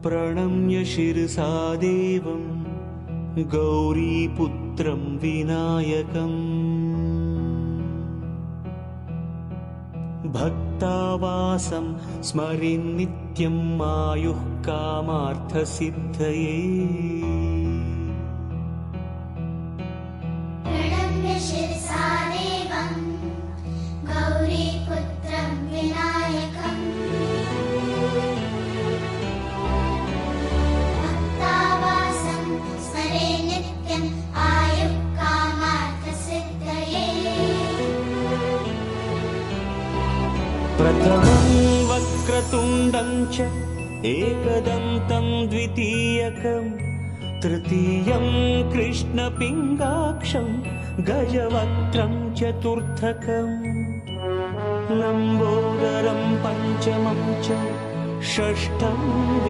प्रणम्य शिरसा देवं गौरीपुत्रं विनायकम् भक्तावासं स्मरेन् नित्यं आयुः कामार्थसिद्धये प्रणम्य शिरसा देवं गौरीपुत्रं विनायकम् भक्तावासं स्मरेन् नित्यम् आयुः कामार्थसिद्धये प्रथमं वक्रतुण्डं च एकदन्तं द्वितीयकं तृतीयं कृष्णपिङ्गाक्षं गजवक्त्रं चतुर्थकं लम्बोदरं पञ्चमं च षष्ठं